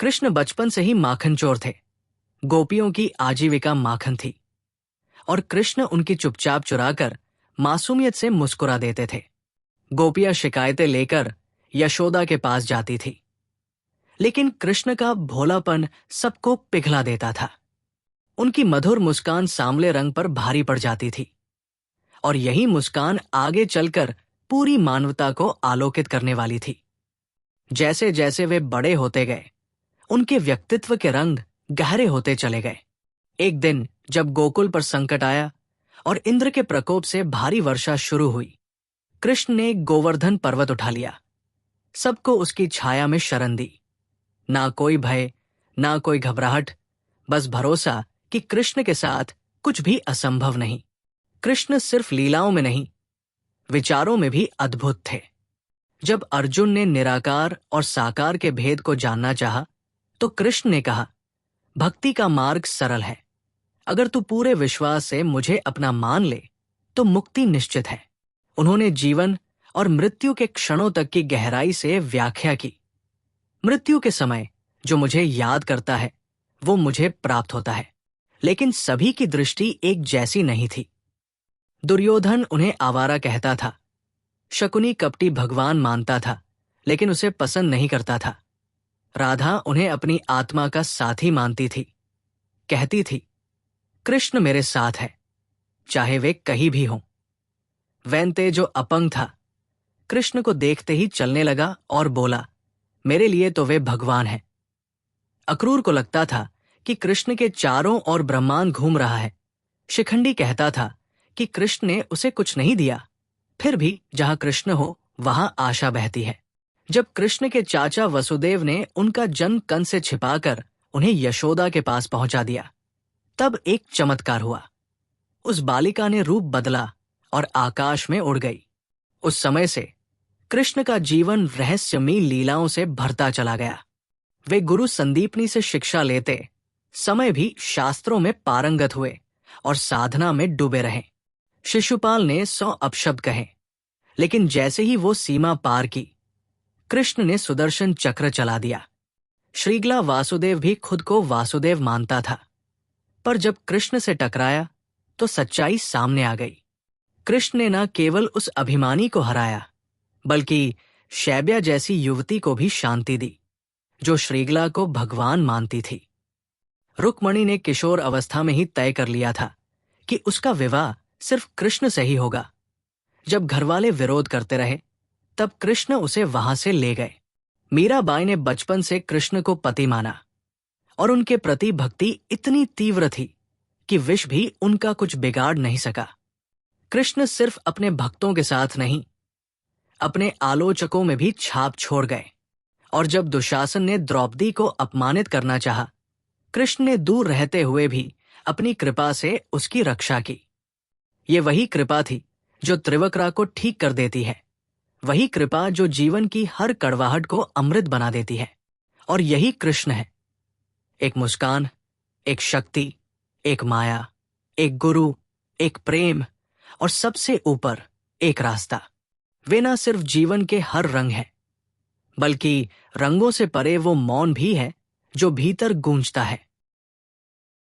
कृष्ण बचपन से ही माखन चोर थे। गोपियों की आजीविका माखन थी और कृष्ण उनकी चुपचाप चुराकर मासूमियत से मुस्कुरा देते थे। गोपियां शिकायतें लेकर यशोदा के पास जाती थी, लेकिन कृष्ण का भोलापन सबको पिघला देता था। उनकी मधुर मुस्कान सांवले रंग पर भारी पड़ जाती थी और यही मुस्कान आगे चलकर पूरी मानवता को आलोकित करने वाली थी। जैसे जैसे वे बड़े होते गए, उनके व्यक्तित्व के रंग गहरे होते चले गए। एक दिन जब गोकुल पर संकट आया और इंद्र के प्रकोप से भारी वर्षा शुरू हुई, कृष्ण ने गोवर्धन पर्वत उठा लिया। सबको उसकी छाया में शरण दी। ना कोई भय, ना कोई घबराहट, बस भरोसा कि कृष्ण के साथ कुछ भी असंभव नहीं। कृष्ण सिर्फ लीलाओं में नहीं, विचारों में भी अद्भुत थे। जब अर्जुन ने निराकार और साकार के भेद को जानना चाहा, तो कृष्ण ने कहा, भक्ति का मार्ग सरल है। अगर तू पूरे विश्वास से मुझे अपना मान ले तो मुक्ति निश्चित है। उन्होंने जीवन और मृत्यु के क्षणों तक की गहराई से व्याख्या की। मृत्यु के समय जो मुझे याद करता है वो मुझे प्राप्त होता है, लेकिन सभी की दृष्टि एक जैसी नहीं थी। दुर्योधन उन्हें आवारा कहता था, शकुनी कपटी भगवान मानता था, लेकिन उसे पसंद नहीं करता था। राधा उन्हें अपनी आत्मा का साथी मानती थी, कहती थी, कृष्ण मेरे साथ है, चाहे वे कहीं भी हों। वैनते जो अपंग था, कृष्ण को देखते ही चलने लगा और बोला, मेरे लिए तो वे भगवान हैं। अक्रूर को लगता था कि कृष्ण के चारों ओर ब्रह्मांड घूम रहा है। शिखंडी कहता था कि कृष्ण ने उसे कुछ नहीं दिया, फिर भी जहां कृष्ण हो वहां आशा बहती है। जब कृष्ण के चाचा वसुदेव ने उनका जन्म कंस से छिपाकर उन्हें यशोदा के पास पहुंचा दिया, तब एक चमत्कार हुआ। उस बालिका ने रूप बदला और आकाश में उड़ गई। उस समय से कृष्ण का जीवन रहस्यमयी लीलाओं से भरता चला गया। वे गुरु संदीपनी से शिक्षा लेते समय भी शास्त्रों में पारंगत हुए और साधना में डूबे रहे। शिशुपाल ने 100 अपशब्द कहे, लेकिन जैसे ही वो सीमा पार की, कृष्ण ने सुदर्शन चक्र चला दिया। श्रीगला वासुदेव भी खुद को वासुदेव मानता था, पर जब कृष्ण से टकराया तो सच्चाई सामने आ गई। कृष्ण ने न केवल उस अभिमानी को हराया, बल्कि शैब्या जैसी युवती को भी शांति दी, जो श्रीगला को भगवान मानती थी। रुक्मणी ने किशोर अवस्था में ही तय कर लिया था कि उसका विवाह सिर्फ कृष्ण से ही होगा। जब घरवाले विरोध करते रहे, तब कृष्ण उसे वहां से ले गए। मीराबाई ने बचपन से कृष्ण को पति माना और उनके प्रति भक्ति इतनी तीव्र थी कि विष भी उनका कुछ बिगाड़ नहीं सका। कृष्ण सिर्फ अपने भक्तों के साथ नहीं, अपने आलोचकों में भी छाप छोड़ गए। और जब दुशासन ने द्रौपदी को अपमानित करना चाहा, कृष्ण ने दूर रहते हुए भी अपनी कृपा से उसकी रक्षा की। ये वही कृपा थी जो त्रिवक्रा को ठीक कर देती है, वही कृपा जो जीवन की हर कड़वाहट को अमृत बना देती है। और यही कृष्ण है, एक मुस्कान, एक शक्ति, एक माया, एक गुरु, एक प्रेम और सबसे ऊपर एक रास्ता। वे ना सिर्फ जीवन के हर रंग हैं, बल्कि रंगों से परे वो मौन भी है जो भीतर गूंजता है।